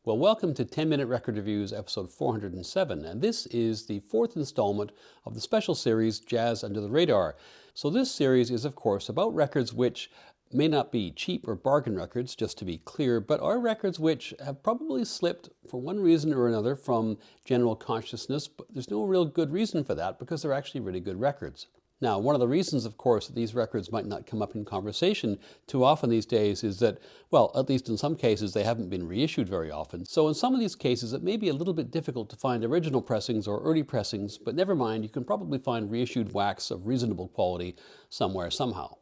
Well, welcome to 10-Minute Record Reviews, episode 407, and this is the fourth installment of the special series, Jazz Under the Radar. So this series is, of course, about records which may not be cheap or bargain records, just to be clear, but are records which have probably slipped for one reason or another from general consciousness, but there's no real good reason for that because they're actually really good records. Now, one of the reasons, of course, that these records might not come up in conversation too often these days is that, well, at least in some cases, they haven't been reissued very often. So in some of these cases, it may be a little bit difficult to find original pressings or early pressings, but never mind, you can probably find reissued wax of reasonable quality somewhere, somehow.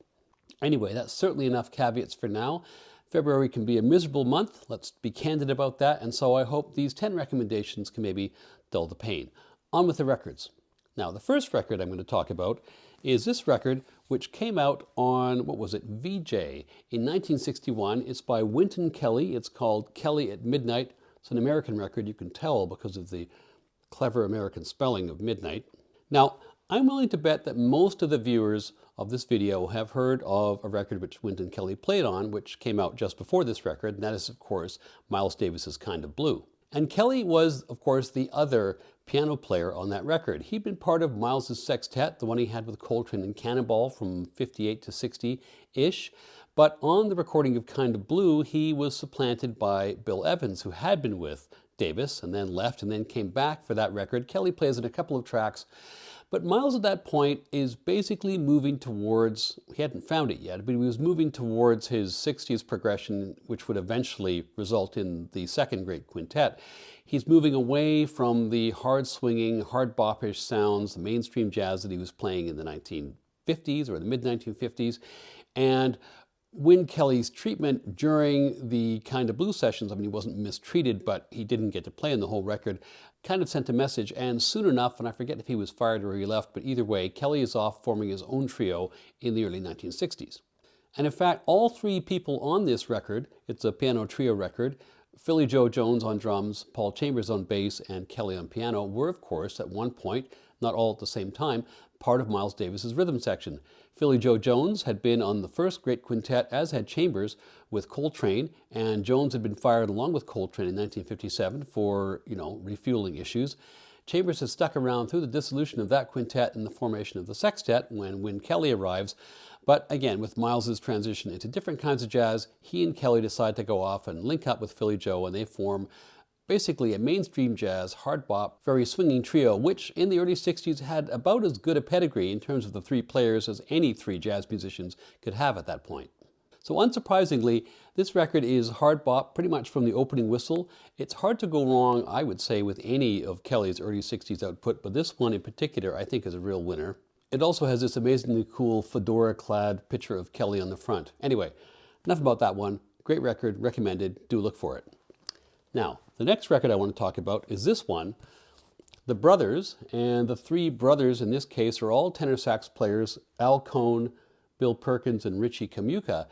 Anyway, that's certainly enough caveats for now. February can be a miserable month, let's be candid about that, and so I hope these 10 recommendations can maybe dull the pain. On with the records. Now, the first record I'm going to talk about is this record, which came out on, VJ in 1961. It's by Wynton Kelly. It's called Kelly at Midnite. It's an American record. You can tell because of the clever American spelling of midnight. Now, I'm willing to bet that most of the viewers of this video have heard of a record which Wynton Kelly played on, which came out just before this record, and that is, of course, Miles Davis's Kind of Blue. And Kelly was, of course, the other piano player on that record. He'd been part of Miles's Sextet, the one he had with Coltrane and Cannonball from 58 to 60-ish. But on the recording of Kind of Blue, he was supplanted by Bill Evans, who had been with Davis and then left and then came back for that record. Kelly plays in a couple of tracks. But Miles at that point is basically moving towards, he hadn't found it yet, but he was moving towards his 60s progression, which would eventually result in the second great quintet. He's moving away from the hard-swinging, hard-bop-ish sounds, the mainstream jazz that he was playing in the 1950s or the mid-1950s. And Wynton Kelly's treatment during the Kind of Blue sessions, I mean, he wasn't mistreated, but he didn't get to play in the whole record, kind of sent a message, and soon enough, and I forget if he was fired or he left, but either way, Kelly is off forming his own trio in the early 1960s. And in fact, all three people on this record, it's a piano trio record, Philly Joe Jones on drums, Paul Chambers on bass, and Kelly on piano, were, of course, at one point, not all at the same time, part of Miles Davis's rhythm section. Philly Joe Jones had been on the first great quintet, as had Chambers, with Coltrane, and Jones had been fired along with Coltrane in 1957 for, refueling issues. Chambers has stuck around through the dissolution of that quintet and the formation of the Sextet when Wynton Kelly arrives. But again, with Miles's transition into different kinds of jazz, he and Kelly decide to go off and link up with Philly Joe, and they form basically a mainstream jazz, hard bop, very swinging trio, which in the early 60s had about as good a pedigree in terms of the three players as any three jazz musicians could have at that point. So unsurprisingly, this record is hard bop pretty much from the opening whistle. It's hard to go wrong, I would say, with any of Kelly's early 60s output, but this one in particular I think is a real winner. It also has this amazingly cool fedora-clad picture of Kelly on the front. Anyway, enough about that one. Great record, recommended, do look for it. Now, the next record I want to talk about is this one, The Brothers, and the three brothers in this case are all tenor sax players, Al Cohn, Bill Perkins, and Richie Kamuca.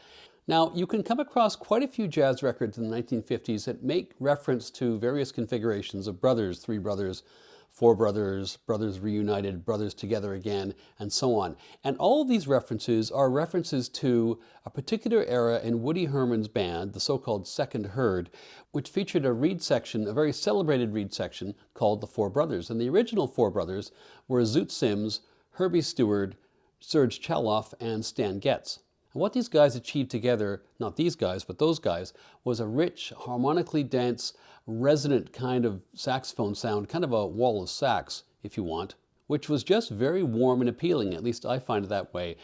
Now, you can come across quite a few jazz records in the 1950s that make reference to various configurations of brothers, three brothers, four brothers, brothers reunited, brothers together again, and so on. And all of these references are references to a particular era in Woody Herman's band, the so-called Second Herd, which featured a reed section, a very celebrated reed section called the Four Brothers. And the original Four Brothers were Zoot Sims, Herbie Stewart, Serge Chaloff, and Stan Getz. And what these guys achieved together, not these guys, but those guys, was a rich, harmonically dense, resonant kind of saxophone sound, kind of a wall of sax, if you want, which was just very warm and appealing, at least I find it that way,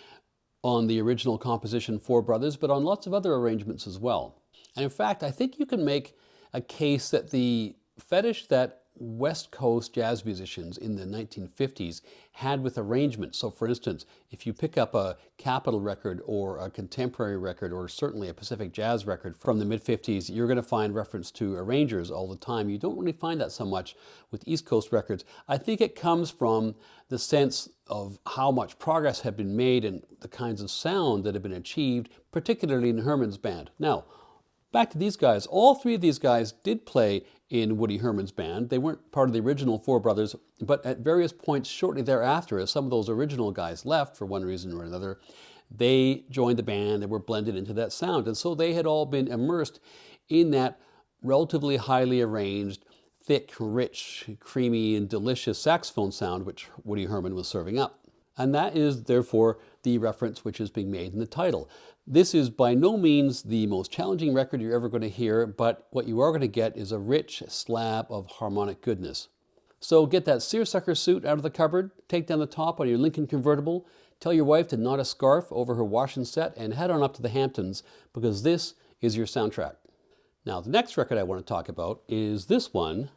on the original composition Four Brothers, but on lots of other arrangements as well. And in fact, I think you can make a case that the fetish that West Coast jazz musicians in the 1950s had with arrangements. So for instance, if you pick up a Capitol record or a contemporary record or certainly a Pacific Jazz record from the mid-50s, you're going to find reference to arrangers all the time. You don't really find that so much with East Coast records. I think it comes from the sense of how much progress had been made and the kinds of sound that had been achieved, particularly in Herman's band. Now, back to these guys. All three of these guys did play in Woody Herman's band. They weren't part of the original Four Brothers, but at various points shortly thereafter, as some of those original guys left for one reason or another, they joined the band and were blended into that sound. And so they had all been immersed in that relatively highly arranged, thick, rich, creamy, and delicious saxophone sound which Woody Herman was serving up. And that is, therefore, the reference which is being made in the title. This is by no means the most challenging record you're ever going to hear, but what you are going to get is a rich slab of harmonic goodness. So get that seersucker suit out of the cupboard, take down the top on your Lincoln convertible, tell your wife to knot a scarf over her washing set, and head on up to the Hamptons, because this is your soundtrack. Now, the next record I want to talk about is this one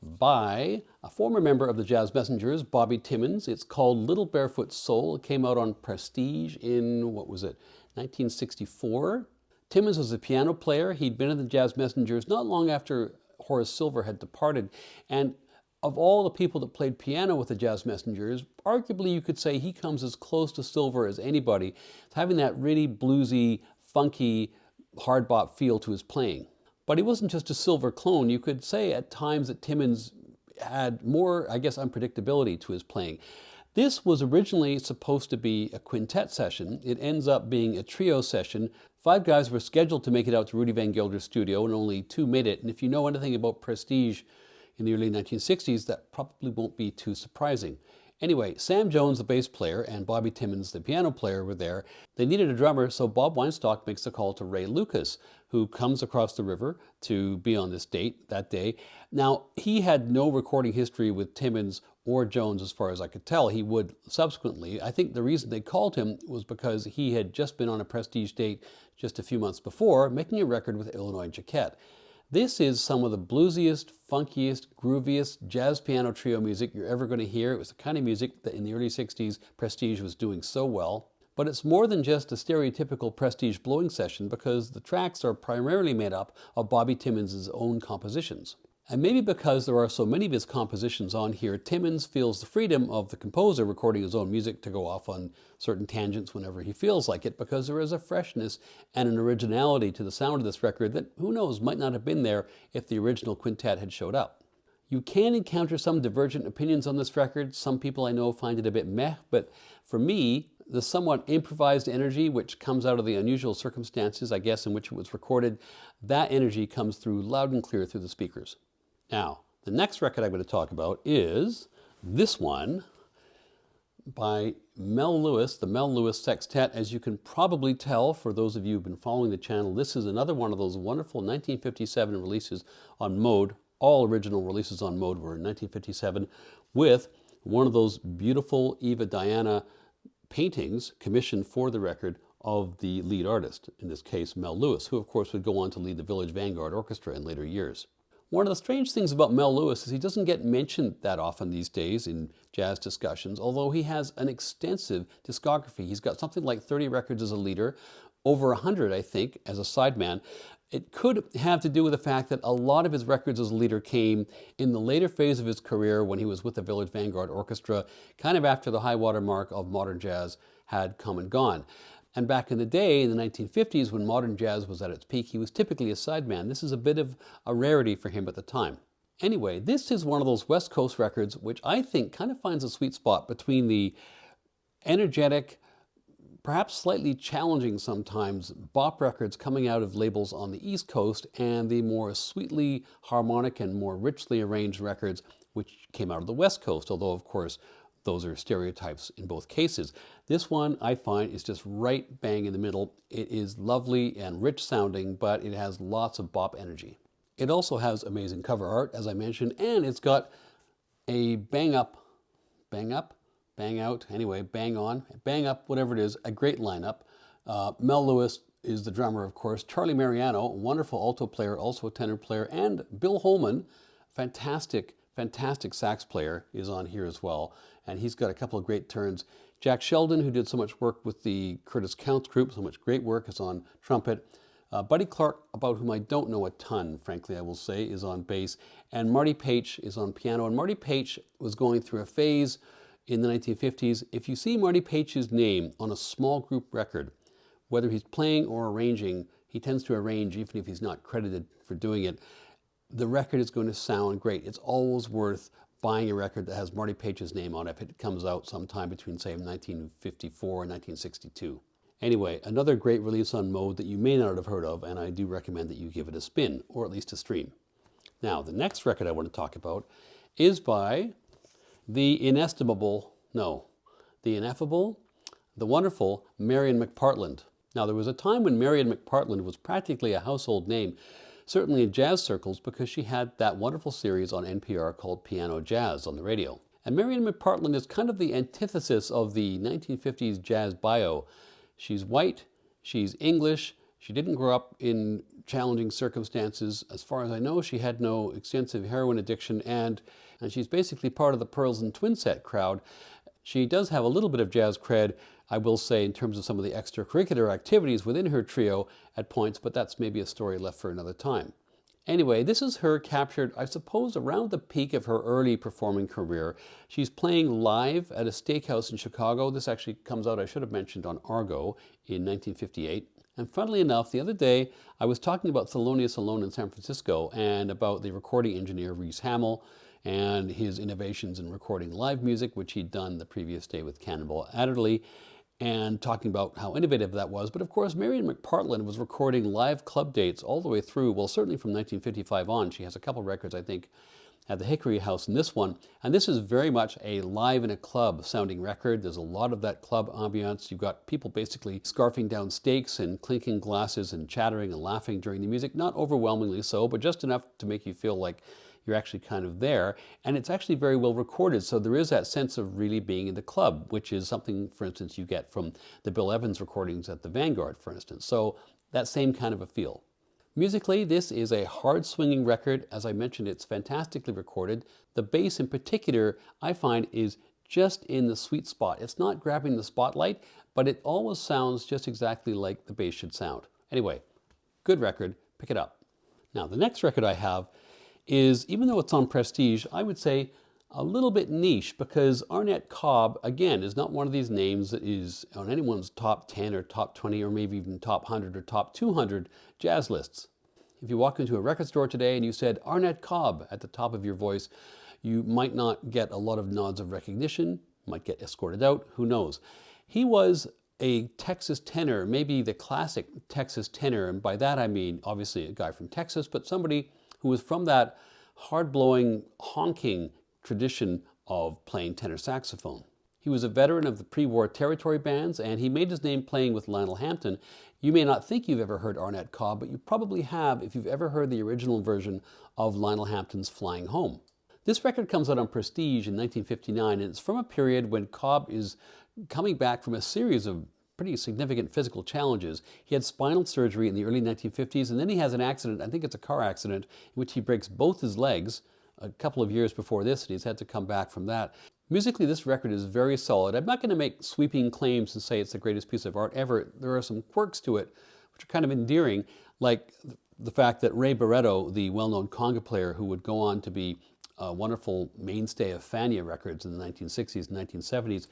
by a former member of the Jazz Messengers, Bobby Timmons. It's called Little Barefoot Soul. It came out on Prestige in, 1964. Timmons was a piano player. He'd been in the Jazz Messengers not long after Horace Silver had departed. And of all the people that played piano with the Jazz Messengers, arguably you could say he comes as close to Silver as anybody, having that really bluesy, funky, hard bop feel to his playing. But he wasn't just a Silver clone. You could say at times that Timmons had more, unpredictability to his playing. This was originally supposed to be a quintet session. It ends up being a trio session. 5 guys were scheduled to make it out to Rudy Van Gelder's studio, and only 2 made it. And if you know anything about Prestige in the early 1960s, that probably won't be too surprising. Anyway, Sam Jones, the bass player, and Bobby Timmons, the piano player, were there. They needed a drummer, so Bob Weinstock makes the call to Ray Lucas, who comes across the river to be on this date that day. Now, he had no recording history with Timmons or Jones, as far as I could tell. He would subsequently. I think the reason they called him was because he had just been on a Prestige date just a few months before, making a record with Illinois Jacquet. This is some of the bluesiest, funkiest, grooviest jazz piano trio music you're ever going to hear. It was the kind of music that in the early 60s Prestige was doing so well. But it's more than just a stereotypical Prestige blowing session, because the tracks are primarily made up of Bobby Timmons' own compositions. And maybe because there are so many of his compositions on here, Timmons feels the freedom of the composer recording his own music to go off on certain tangents whenever he feels like it, because there is a freshness and an originality to the sound of this record that, who knows, might not have been there if the original quintet had showed up. You can encounter some divergent opinions on this record. Some people I know find it a bit meh, but for me, the somewhat improvised energy which comes out of the unusual circumstances, in which it was recorded, that energy comes through loud and clear through the speakers. Now, the next record I'm going to talk about is this one by Mel Lewis, the Mel Lewis Sextet. As you can probably tell, for those of you who've been following the channel, this is another one of those wonderful 1957 releases on Mode. All original releases on Mode were in 1957, with one of those beautiful Eva Diana paintings commissioned for the record of the lead artist, in this case Mel Lewis, who of course would go on to lead the Village Vanguard Orchestra in later years. One of the strange things about Mel Lewis is he doesn't get mentioned that often these days in jazz discussions, although he has an extensive discography. He's got something like 30 records as a leader, over 100, I think, as a sideman. It could have to do with the fact that a lot of his records as a leader came in the later phase of his career when he was with the Village Vanguard Orchestra, kind of after the high water mark of modern jazz had come and gone. And back in the day, in the 1950s, when modern jazz was at its peak, he was typically a sideman. This is a bit of a rarity for him at the time. Anyway, this is one of those West Coast records which I think kind of finds a sweet spot between the energetic, perhaps slightly challenging sometimes, bop records coming out of labels on the East Coast and the more sweetly harmonic and more richly arranged records which came out of the West Coast, although of course those are stereotypes in both cases. This one, I find, is just right bang in the middle. It is lovely and rich sounding, but it has lots of bop energy. It also has amazing cover art, as I mentioned, and it's got a bang up, bang out, anyway, bang on, bang up, whatever it is, a great lineup. Mel Lewis is the drummer, of course. Charlie Mariano, wonderful alto player, also a tenor player, and Bill Holman, fantastic sax player, is on here as well. And he's got a couple of great turns. Jack Sheldon, who did so much work with the Curtis Counts group, so much great work, is on trumpet. Buddy Clark, about whom I don't know a ton, frankly, I will say, is on bass. And Marty Paich is on piano. And Marty Paich was going through a phase in the 1950s. If you see Marty Paich's name on a small group record, whether he's playing or arranging, he tends to arrange even if he's not credited for doing it. The record is going to sound great. It's always worth buying a record that has Marty Paich's name on it if it comes out sometime between, say, 1954 and 1962. Anyway, another great release on Mode that you may not have heard of, and I do recommend that you give it a spin, or at least a stream. Now, the next record I want to talk about is by the ineffable, the wonderful Marian McPartland. Now, there was a time when Marian McPartland was practically a household name, certainly in jazz circles, because she had that wonderful series on NPR called Piano Jazz on the radio. And Marian McPartland is kind of the antithesis of the 1950s jazz bio. She's white, she's English, she didn't grow up in challenging circumstances. As far as I know, she had no extensive heroin addiction, and she's basically part of the Pearls and Twin Set crowd. She does have a little bit of jazz cred, I will say, in terms of some of the extracurricular activities within her trio at points, but that's maybe a story left for another time. Anyway, this is her captured, I suppose, around the peak of her early performing career. She's playing live at a steakhouse in Chicago. This actually comes out, I should have mentioned, on Argo in 1958. And funnily enough, the other day, I was talking about Thelonious Alone in San Francisco and about the recording engineer, Rhys Hamill, and his innovations in recording live music, which he'd done the previous day with Cannonball Adderley, and talking about how innovative that was. But of course, Marian McPartland was recording live club dates all the way through, well, certainly from 1955 on. She has a couple records, I think, at the Hickory House in this one. And this is very much a live in a club sounding record. There's a lot of that club ambiance. You've got people basically scarfing down steaks and clinking glasses and chattering and laughing during the music. Not overwhelmingly so, but just enough to make you feel like you're actually kind of there. And it's actually very well recorded, so there is that sense of really being in the club, which is something, for instance, you get from the Bill Evans recordings at the Vanguard, for instance. So that same kind of a feel. Musically, this is a hard-swinging record. As I mentioned, it's fantastically recorded. The bass in particular, I find, is just in the sweet spot. It's not grabbing the spotlight, but it almost sounds just exactly like the bass should sound. Anyway, good record. Pick it up. Now, the next record I have is, even though it's on Prestige, I would say a little bit niche, because Arnett Cobb, again, is not one of these names that is on anyone's top 10 or top 20 or maybe even top 100 or top 200 jazz lists. If you walk into a record store today and you said Arnett Cobb at the top of your voice, you might not get a lot of nods of recognition, might get escorted out, who knows. He was a Texas tenor, maybe the classic Texas tenor, and by that I mean obviously a guy from Texas, but somebody who was from that hard-blowing, honking tradition of playing tenor saxophone. He was a veteran of the pre-war territory bands, and he made his name playing with Lionel Hampton. You may not think you've ever heard Arnett Cobb, but you probably have if you've ever heard the original version of Lionel Hampton's Flying Home. This record comes out on Prestige in 1959, and it's from a period when Cobb is coming back from a series of pretty significant physical challenges. He had spinal surgery in the early 1950s, and then he has an accident, I think it's a car accident, in which he breaks both his legs a couple of years before this, and he's had to come back from that. Musically, this record is very solid. I'm not going to make sweeping claims and say it's the greatest piece of art ever. There are some quirks to it which are kind of endearing, like the fact that Ray Barretto, the well-known conga player who would go on to be a wonderful mainstay of Fania records in the 1960s and 1970s,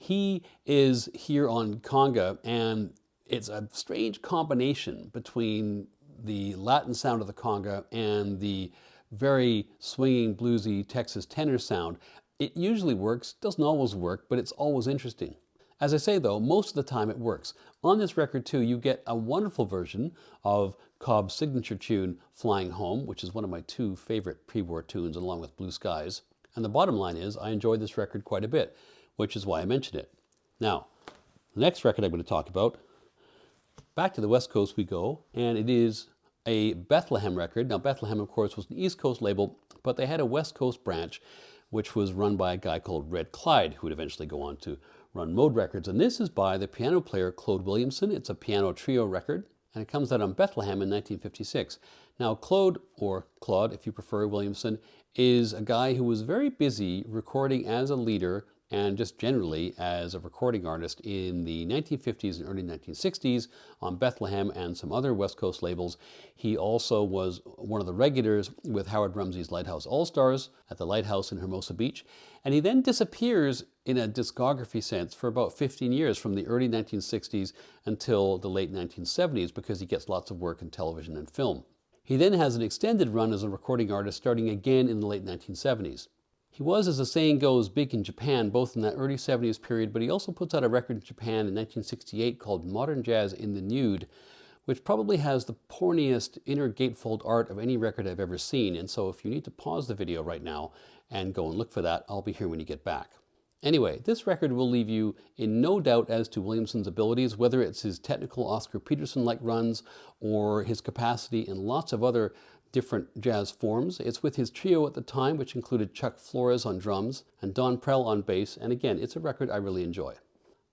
he is here on conga, and it's a strange combination between the Latin sound of the conga and the very swinging, bluesy Texas tenor sound. It usually works, doesn't always work, but it's always interesting. As I say though, most of the time it works. On this record too, you get a wonderful version of Cobb's signature tune, Flying Home, which is one of my two favorite pre-war tunes along with Blue Skies. And the bottom line is, I enjoyed this record quite a bit, which is why I mentioned it. Now, the next record I'm going to talk about, back to the West Coast we go, and it is a Bethlehem record. Now, Bethlehem, of course, was an East Coast label, but they had a West Coast branch, which was run by a guy called Red Clyde, who would eventually go on to run Mode Records. And this is by the piano player Claude Williamson. It's a piano trio record, and it comes out on Bethlehem in 1956. Now, Claude, or Claude if you prefer, Williamson, is a guy who was very busy recording as a leader and just generally as a recording artist in the 1950s and early 1960s on Bethlehem and some other West Coast labels. He also was one of the regulars with Howard Rumsey's Lighthouse All-Stars at the Lighthouse in Hermosa Beach. And he then disappears in a discography sense for about 15 years, from the early 1960s until the late 1970s, because he gets lots of work in television and film. He then has an extended run as a recording artist starting again in the late 1970s. He was, as the saying goes, big in Japan, both in that early 70s period, but he also puts out a record in Japan in 1968 called Modern Jazz in the Nude, which probably has the porniest inner gatefold art of any record I've ever seen. And so if you need to pause the video right now and go and look for that, I'll be here when you get back. Anyway, this record will leave you in no doubt as to Williamson's abilities, whether it's his technical Oscar Peterson-like runs or his capacity in lots of other different jazz forms. It's with his trio at the time, which included Chuck Flores on drums and Don Prell on bass, and again, it's a record I really enjoy.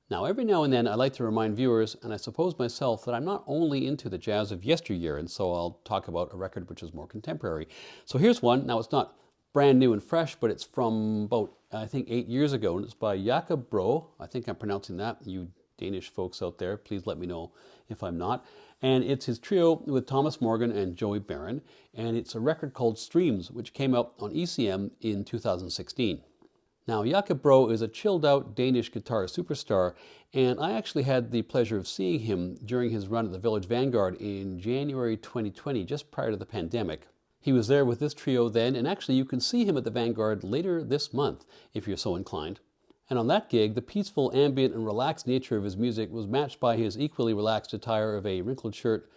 Now, every now and then I like to remind viewers, and I suppose myself, that I'm not only into the jazz of yesteryear, and so I'll talk about a record which is more contemporary. So here's one. Now, it's not brand new and fresh, but it's from about, I think, 8 years ago, and it's by Jakob Bro. I think I'm pronouncing that. You Danish folks out there, please let me know if I'm not. And it's his trio with Thomas Morgan and Joey Baron, and it's a record called Streams, which came out on ECM in 2016. Now, Jakob Bro is a chilled-out Danish guitar superstar, and I actually had the pleasure of seeing him during his run at the Village Vanguard in January 2020, just prior to the pandemic. He was there with this trio then, and actually you can see him at the Vanguard later this month, if you're so inclined. And on that gig, the peaceful, ambient, and relaxed nature of his music was matched by his equally relaxed attire of a wrinkled shirt,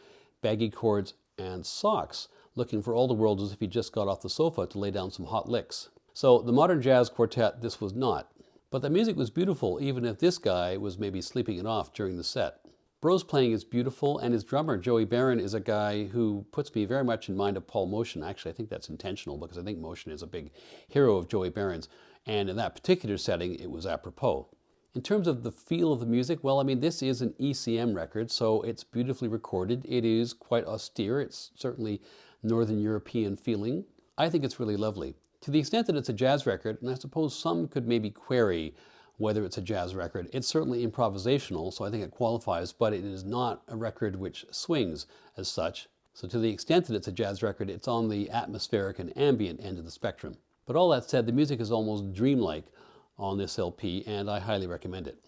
baggy cords, and socks, looking for all the world as if he just got off the sofa to lay down some hot licks. So the modern jazz quartet, this was not. But the music was beautiful, even if this guy was maybe sleeping it off during the set. Bro's playing is beautiful, and his drummer, Joey Baron, is a guy who puts me very much in mind of Paul Motion. Actually, I think that's intentional, because I think Motion is a big hero of Joey Baron's. And in that particular setting, it was apropos. In terms of the feel of the music, well, I mean, this is an ECM record, so it's beautifully recorded. It is quite austere. It's certainly Northern European feeling. I think it's really lovely. To the extent that it's a jazz record, and I suppose some could maybe query whether it's a jazz record, it's certainly improvisational, so I think it qualifies, but it is not a record which swings as such. So to the extent that it's a jazz record, it's on the atmospheric and ambient end of the spectrum. But all that said, the music is almost dreamlike on this LP, and I highly recommend it.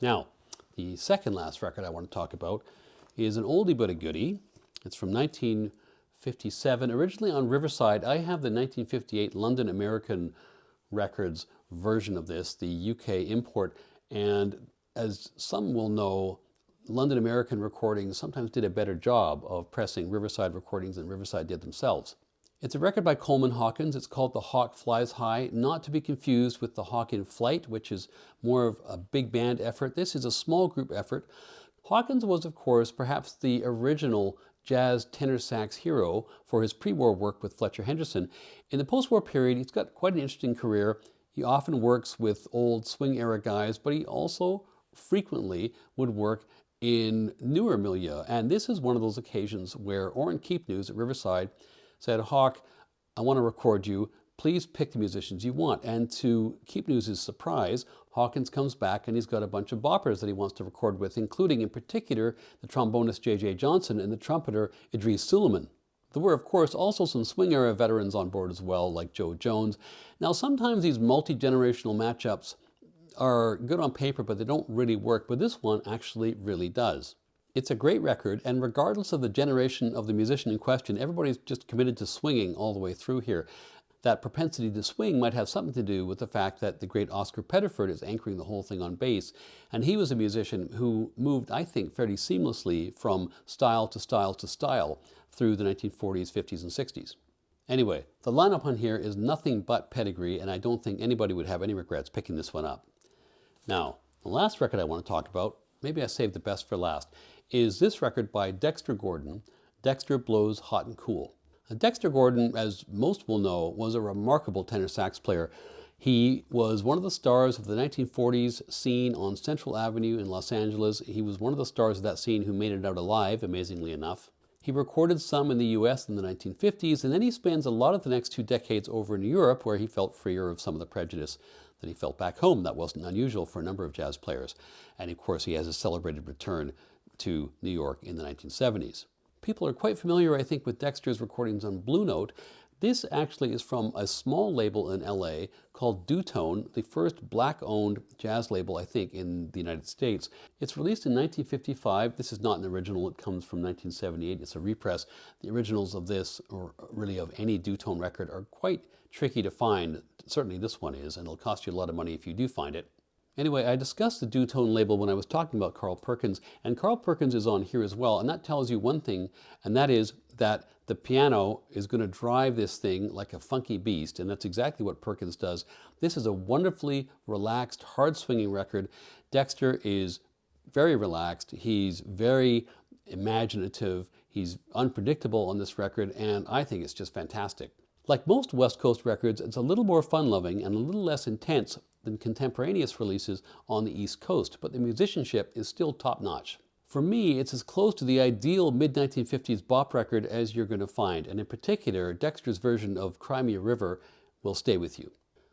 Now, the second last record I want to talk about is an oldie but a goodie. It's from 1957, originally on Riverside. I have the 1958 London American Records version of this, the UK import, and as some will know, London American Recordings sometimes did a better job of pressing Riverside recordings than Riverside did themselves. It's a record by Coleman Hawkins. It's called The Hawk Flies High, not to be confused with The Hawk in Flight, which is more of a big band effort. This is a small group effort. Hawkins was, of course, perhaps the original jazz tenor sax hero for his pre-war work with Fletcher Henderson. In the post-war period, he's got quite an interesting career. He often works with old swing-era guys, but he also frequently would work in newer milieu. And this is one of those occasions where Orrin Keepnews at Riverside said, "Hawk, I want to record you. Please pick the musicians you want." And to Keepnews' surprise, Hawkins comes back and he's got a bunch of boppers that he wants to record with, including in particular the trombonist J.J. Johnson and the trumpeter Idris Suleiman. There were, of course, also some swing-era veterans on board as well, like Joe Jones. Now, sometimes these multi-generational matchups are good on paper, but they don't really work. But this one actually really does. It's a great record, and regardless of the generation of the musician in question, everybody's just committed to swinging all the way through here. That propensity to swing might have something to do with the fact that the great Oscar Pettiford is anchoring the whole thing on bass. And he was a musician who moved, I think, fairly seamlessly from style to style to style through the 1940s, 50s, and 60s. Anyway, the lineup on here is nothing but pedigree, and I don't think anybody would have any regrets picking this one up. Now, the last record I want to talk about, maybe I saved the best for last, is this record by Dexter Gordon, Dexter Blows Hot and Cool. Dexter Gordon, as most will know, was a remarkable tenor sax player. He was one of the stars of the 1940s scene on Central Avenue in Los Angeles. He was one of the stars of that scene who made it out alive, amazingly enough. He recorded some in the US in the 1950s, and then he spends a lot of the next 2 decades over in Europe, where he felt freer of some of the prejudice that he felt back home. That wasn't unusual for a number of jazz players. And of course, he has a celebrated return to New York in the 1970s. People are quite familiar, I think, with Dexter's recordings on Blue Note. This actually is from a small label in LA called Dutone, the first black-owned jazz label, I think, in the United States. It's released in 1955. This is not an original. It comes from 1978. It's a repress. The originals of this, or really of any Dutone record, are quite tricky to find. Certainly this one is, and it'll cost you a lot of money if you do find it. Anyway, I discussed the duotone label when I was talking about Carl Perkins, and Carl Perkins is on here as well, and that tells you one thing, and that is that the piano is going to drive this thing like a funky beast, and that's exactly what Perkins does. This is a wonderfully relaxed, hard-swinging record. Dexter is very relaxed. He's very imaginative. He's unpredictable on this record, and I think it's just fantastic. Like most West Coast records, it's a little more fun-loving and a little less intense than contemporaneous releases on the East Coast, but the musicianship is still top-notch. For me, it's as close to the ideal mid-1950s bop record as you're going to find, and in particular, Dexter's version of Cry Me a River will stay with you.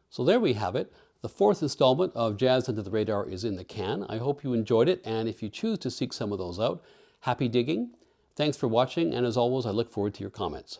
So there we have it. The fourth installment of Jazz Under the Radar is in the can. I hope you enjoyed it, and if you choose to seek some of those out, happy digging. Thanks for watching, and as always, I look forward to your comments.